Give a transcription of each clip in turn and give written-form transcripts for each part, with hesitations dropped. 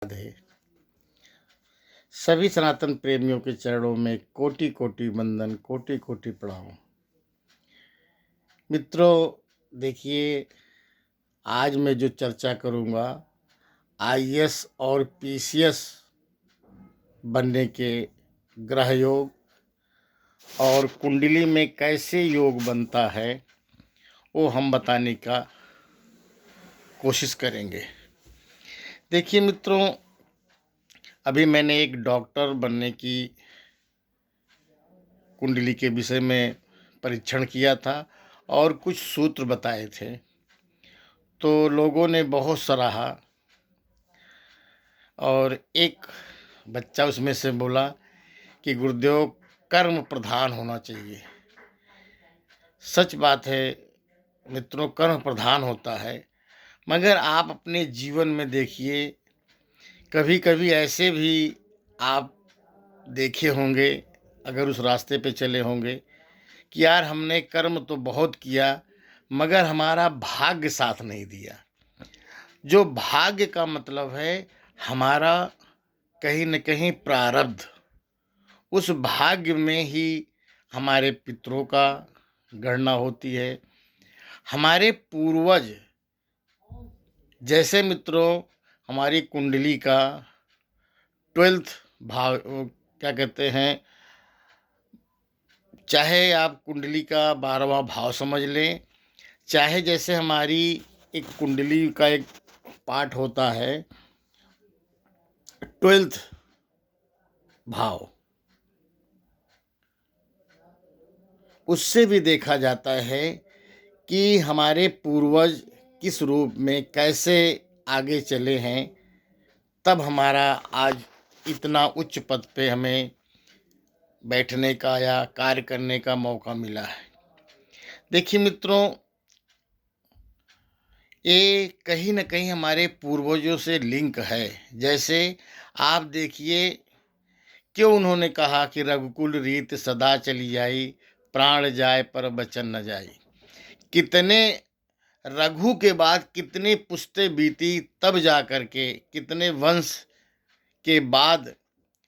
है। सभी सनातन प्रेमियों के चरणों में कोटि कोटि वंदन, कोटि कोटि प्रणाम। मित्रों, देखिए, आज मैं जो चर्चा करूंगा आईएएस और पीसीएस बनने के ग्रह योग और कुंडली में कैसे योग बनता है वो हम बताने का कोशिश करेंगे। देखिए मित्रों, अभी मैंने एक डॉक्टर बनने की कुंडली के विषय में परीक्षण किया था और कुछ सूत्र बताए थे, तो लोगों ने बहुत सराहा। और एक बच्चा उसमें से बोला कि गुरुदेव, कर्म प्रधान होना चाहिए। सच बात है मित्रों, कर्म प्रधान होता है, मगर आप अपने जीवन में देखिए, कभी कभी ऐसे भी आप देखे होंगे, अगर उस रास्ते पे चले होंगे कि यार हमने कर्म तो बहुत किया मगर हमारा भाग्य साथ नहीं दिया। जो भाग्य का मतलब है हमारा कहीं न कहीं प्रारब्ध, उस भाग्य में ही हमारे पितरों का गणना होती है। हमारे पूर्वज, जैसे मित्रों हमारी कुंडली का 12th भाव, क्या कहते हैं, चाहे आप कुंडली का 12वां भाव समझ लें, चाहे जैसे हमारी एक कुंडली का एक पार्ट होता है 12th भाव, उससे भी देखा जाता है कि हमारे पूर्वज किस रूप में कैसे आगे चले हैं, तब हमारा आज इतना उच्च पद पे हमें बैठने का या कार्य करने का मौका मिला है। देखिए मित्रों, ये कहीं न कहीं हमारे पूर्वजों से लिंक है। जैसे आप देखिए, क्यों उन्होंने कहा कि रघुकुल रीत सदा चली आई, प्राण जाए पर बचन न जाई। कितने रघु के बाद कितनी पुश्तें बीती, तब जा कर के कितने वंश के बाद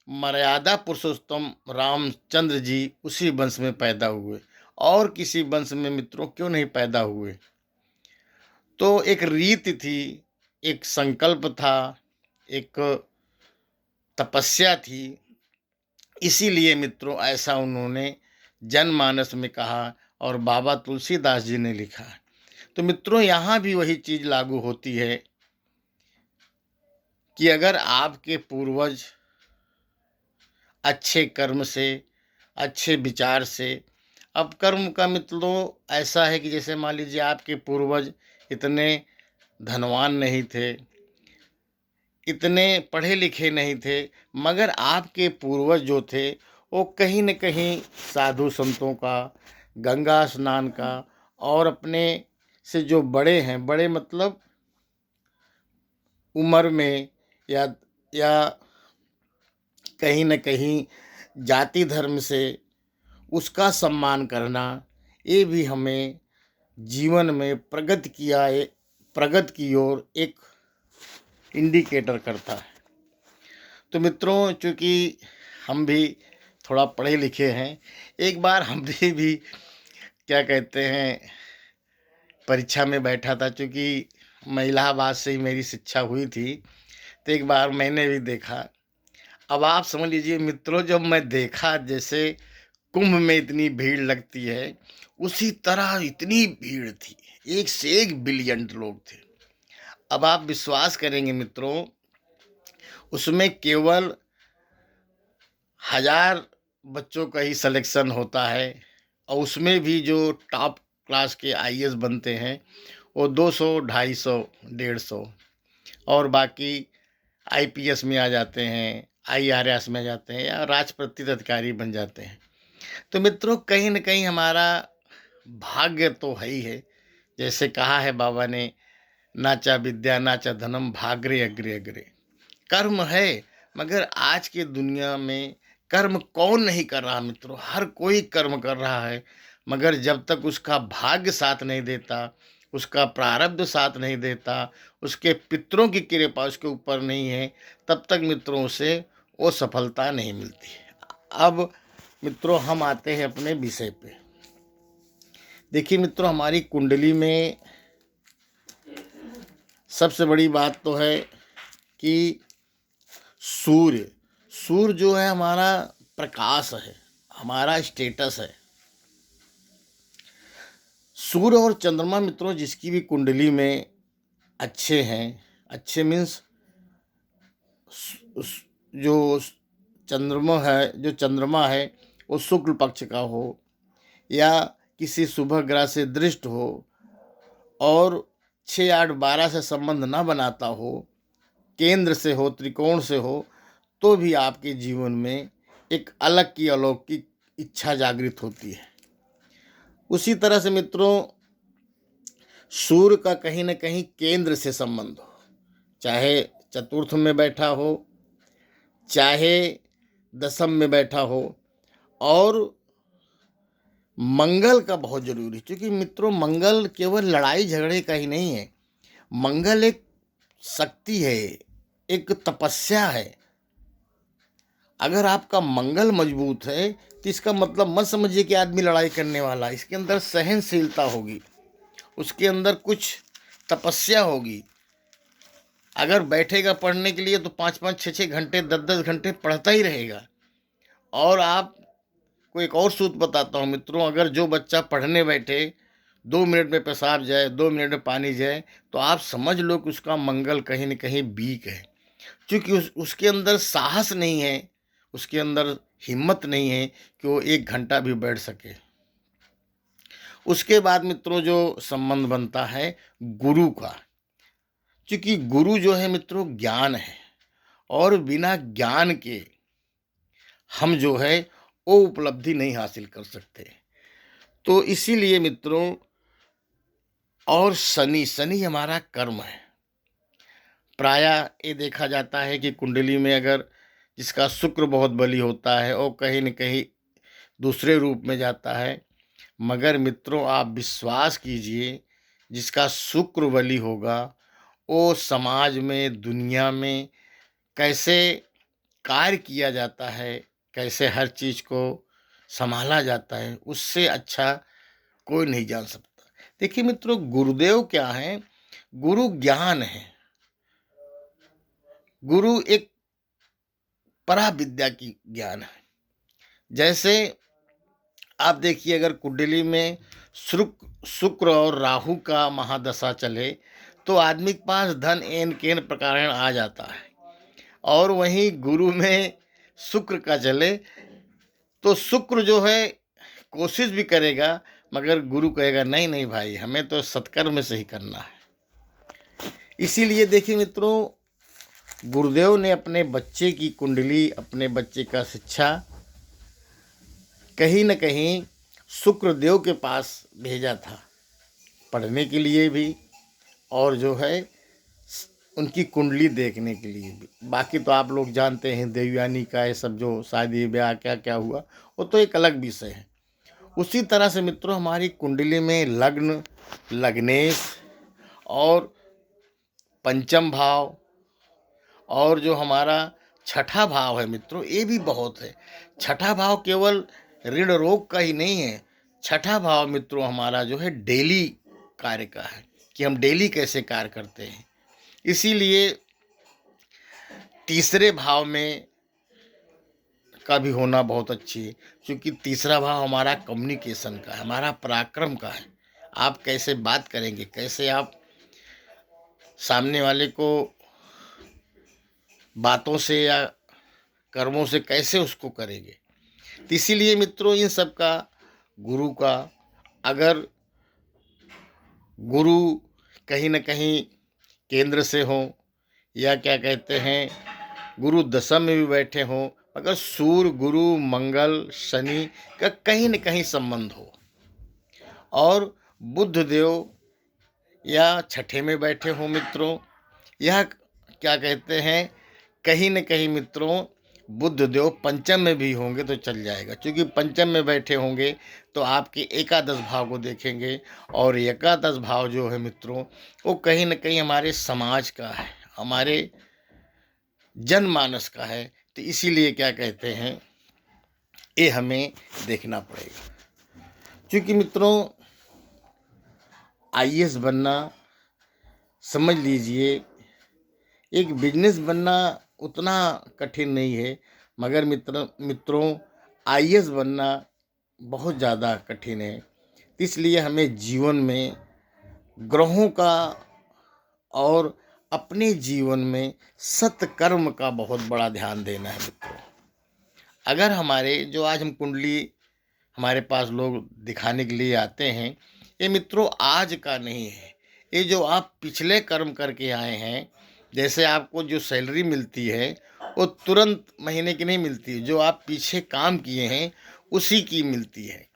मर्यादा पुरुषोत्तम रामचंद्र जी उसी वंश में पैदा हुए, और किसी वंश में मित्रों क्यों नहीं पैदा हुए। तो एक रीत थी, एक संकल्प था, एक तपस्या थी। इसीलिए मित्रों ऐसा उन्होंने जनमानस में कहा और बाबा तुलसीदास जी ने लिखा। तो मित्रों यहाँ भी वही चीज़ लागू होती है कि अगर आपके पूर्वज अच्छे कर्म से, अच्छे विचार से, अब कर्म का मतलब ऐसा है कि जैसे मान लीजिए आपके पूर्वज इतने धनवान नहीं थे, इतने पढ़े लिखे नहीं थे, मगर आपके पूर्वज जो थे वो कहीं न कहीं साधु संतों का, गंगा स्नान का, और अपने से जो बड़े हैं, बड़े मतलब उम्र में या कहीं न कहीं जाति धर्म से, उसका सम्मान करना, ये भी हमें जीवन में प्रगति की ओर एक इंडिकेटर करता है। तो मित्रों, चूँकि हम भी थोड़ा पढ़े लिखे हैं, एक बार हमने भी क्या कहते हैं परीक्षा में बैठा था, चूँकि मैं इलाहाबाद से ही मेरी शिक्षा हुई थी, तो एक बार मैंने भी देखा। अब आप समझ लीजिए मित्रों, जब मैं देखा जैसे कुंभ में इतनी भीड़ लगती है, उसी तरह इतनी भीड़ थी, 1 से 1 बिलियन लोग थे। अब आप विश्वास करेंगे मित्रों, उसमें केवल 1000 बच्चों का ही सिलेक्शन होता है, और उसमें भी जो टॉप क्लास के आईएएस बनते हैं वो 200, 250, 150, और बाकी आईपीएस में आ जाते हैं, आईआरएस में आ जाते हैं, या राजपत्रित अधिकारी बन जाते हैं। तो मित्रों कहीं न कहीं हमारा भाग्य तो है ही है। जैसे कहा है बाबा ने, नाचा विद्या नाचा धनम भाग्रे अग्रे अग्रे। कर्म है, मगर आज के दुनिया में कर्म कौन नहीं कर रहा मित्रों, हर कोई कर्म कर रहा है, मगर जब तक उसका भाग्य साथ नहीं देता, उसका प्रारब्ध साथ नहीं देता, उसके पितरों की कृपा उसके ऊपर नहीं है, तब तक मित्रों उसे वो सफलता नहीं मिलती है। अब मित्रों हम आते हैं अपने विषय पे। देखिए मित्रों, हमारी कुंडली में सबसे बड़ी बात तो है कि सूर्य सूर्य जो है हमारा प्रकाश है, हमारा स्टेटस है। सूर्य और चंद्रमा मित्रों जिसकी भी कुंडली में अच्छे हैं, अच्छे मीन्स जो चंद्रमा है वो शुक्ल पक्ष का हो, या किसी शुभ ग्रह से दृष्ट हो, और 6, 8, 12 से संबंध न बनाता हो, केंद्र से हो, त्रिकोण से हो, तो भी आपके जीवन में एक अलग की अलौकिक इच्छा जागृत होती है। उसी तरह से मित्रों सूर्य का कहीं न कहीं केंद्र से संबंध हो, चाहे चतुर्थ में बैठा हो, चाहे दशम में बैठा हो, और मंगल का बहुत जरूरी, क्योंकि मित्रों मंगल केवल लड़ाई झगड़े का ही नहीं है। मंगल एक शक्ति है, एक तपस्या है। अगर आपका मंगल मजबूत है तो इसका मतलब मत समझिए कि आदमी लड़ाई करने वाला है। इसके अंदर सहनशीलता होगी, उसके अंदर कुछ तपस्या होगी। अगर बैठेगा पढ़ने के लिए तो 5-5, 6-6 घंटे, 10-10 घंटे पढ़ता ही रहेगा। और आपको एक और सूत्र बताता हूँ मित्रों, अगर जो बच्चा पढ़ने बैठे 2 मिनट में पेशाब जाए, 2 मिनट में पानी जाए, तो आप समझ लो कि उसका मंगल कहीं न कहीं वीक है, क्योंकि उसके अंदर साहस नहीं है, उसके अंदर हिम्मत नहीं है कि वो 1 घंटा भी बैठ सके। उसके बाद मित्रों जो संबंध बनता है गुरु का, क्योंकि गुरु जो है मित्रों ज्ञान है, और बिना ज्ञान के हम जो है वो उपलब्धि नहीं हासिल कर सकते। तो इसीलिए मित्रों, और शनि हमारा कर्म है। प्रायः ये देखा जाता है कि कुंडली में अगर जिसका शुक्र बहुत बली होता है और कहीं न कहीं दूसरे रूप में जाता है, मगर मित्रों आप विश्वास कीजिए, जिसका शुक्र बली होगा वो समाज में, दुनिया में कैसे कार्य किया जाता है, कैसे हर चीज़ को संभाला जाता है, उससे अच्छा कोई नहीं जान सकता। देखिए मित्रों, गुरुदेव क्या हैं? गुरु ज्ञान है। गुरु एक परा विद्या की ज्ञान है। जैसे आप देखिए, अगर कुंडली में शुक्र और राहु का महादशा चले तो आदमी के पास धन एन केन प्रकार आ जाता है, और वहीं गुरु में शुक्र का चले तो शुक्र जो है कोशिश भी करेगा, मगर गुरु कहेगा नहीं नहीं भाई, हमें तो सत्कर्म से ही करना है। इसीलिए देखिए मित्रों, गुरुदेव ने अपने बच्चे की कुंडली, अपने बच्चे का शिक्षा कहीं न कहीं शुक्रदेव के पास भेजा था, पढ़ने के लिए भी, और जो है उनकी कुंडली देखने के लिए भी। बाकी तो आप लोग जानते हैं देवयानी का ये सब जो शादी ब्याह क्या क्या हुआ, वो तो एक अलग विषय है। उसी तरह से मित्रों हमारी कुंडली में लग्न, लग्नेश और पंचम भाव, और जो हमारा छठा भाव है मित्रों, ये भी बहुत है। छठा भाव केवल ऋण रोग का ही नहीं है। छठा भाव मित्रों हमारा जो है डेली कार्य का है, कि हम डेली कैसे कार्य करते हैं। इसीलिए तीसरे भाव में का भी होना बहुत अच्छी है, क्योंकि तीसरा भाव हमारा कम्युनिकेशन का है, हमारा पराक्रम का है। आप कैसे बात करेंगे, कैसे आप सामने वाले को बातों से या कर्मों से कैसे उसको करेंगे। तो इसीलिए मित्रों इन सब का, गुरु का, अगर गुरु कहीं न कहीं केंद्र से हो, या क्या कहते हैं गुरु दशम में भी बैठे हों, अगर सूर्य, गुरु, मंगल, शनि का कहीं न कहीं संबंध हो, और बुध देव या छठे में बैठे हों मित्रों, यह क्या कहते हैं कहीं न कहीं मित्रों बुध देव पंचम में भी होंगे तो चल जाएगा, क्योंकि पंचम में बैठे होंगे तो आपके एकादश भाव को देखेंगे, और एकादश भाव जो है मित्रों, वो कहीं न कहीं हमारे समाज का है, हमारे जनमानस का है। तो इसीलिए क्या कहते हैं, ये हमें देखना पड़ेगा। क्योंकि मित्रों, आईएएस बनना, समझ लीजिए, एक बिजनेस बनना उतना कठिन नहीं है, मगर मित्रों आईएएस बनना बहुत ज़्यादा कठिन है। इसलिए हमें जीवन में ग्रहों का और अपने जीवन में सत्कर्म का बहुत बड़ा ध्यान देना है मित्रों। अगर हमारे जो आज हम कुंडली हमारे पास लोग दिखाने के लिए आते हैं, ये मित्रों आज का नहीं है। ये जो आप पिछले कर्म करके आए हैं, जैसे आपको जो सैलरी मिलती है वो तुरंत महीने की नहीं मिलती, जो आप पीछे काम किए हैं उसी की मिलती है।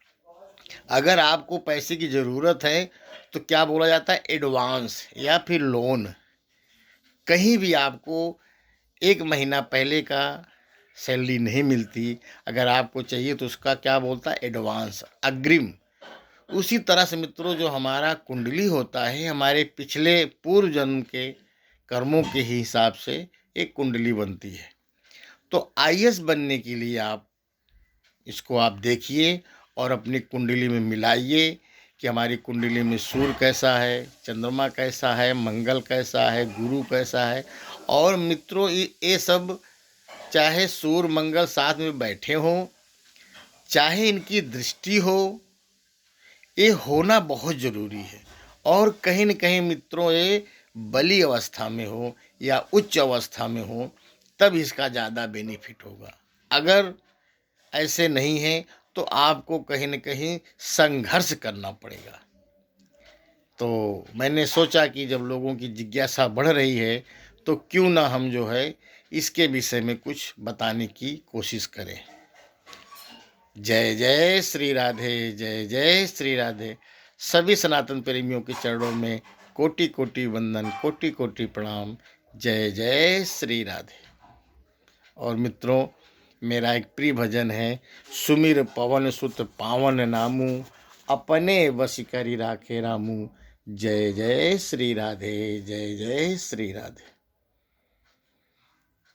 अगर आपको पैसे की ज़रूरत है तो क्या बोला जाता है, एडवांस या फिर लोन। कहीं भी आपको एक महीना पहले का सैलरी नहीं मिलती, अगर आपको चाहिए तो उसका क्या बोलता है, एडवांस, अग्रिम। उसी तरह से मित्रों जो हमारा कुंडली होता है, हमारे पिछले पूर्व जन्म के कर्मों के ही हिसाब से एक कुंडली बनती है। तो आईएएस बनने के लिए इसको आप देखिए और अपनी कुंडली में मिलाइए कि हमारी कुंडली में सूर्य कैसा है, चंद्रमा कैसा है, मंगल कैसा है, गुरु कैसा है। और मित्रों ये सब, चाहे सूर्य मंगल साथ में बैठे हों, चाहे इनकी दृष्टि हो, ये होना बहुत ज़रूरी है। और कहीं न कहीं मित्रों ये बली अवस्था में हो या उच्च अवस्था में हो, तब इसका ज़्यादा बेनिफिट होगा। अगर ऐसे नहीं है तो आपको कहीं न कहीं संघर्ष करना पड़ेगा। तो मैंने सोचा कि जब लोगों की जिज्ञासा बढ़ रही है तो क्यों ना हम जो है इसके विषय में कुछ बताने की कोशिश करें। जय जय श्री राधे, जय जय श्री राधे। सभी सनातन प्रेमियों के चरणों में कोटि कोटि वंदन, कोटि कोटि प्रणाम। जय जय श्री राधे। और मित्रों, मेरा एक प्रिय भजन है, सुमिर पवन सुत पावन नामू, अपने वश करी राखे रामू। जय जय श्री राधे, जय जय श्री राधे।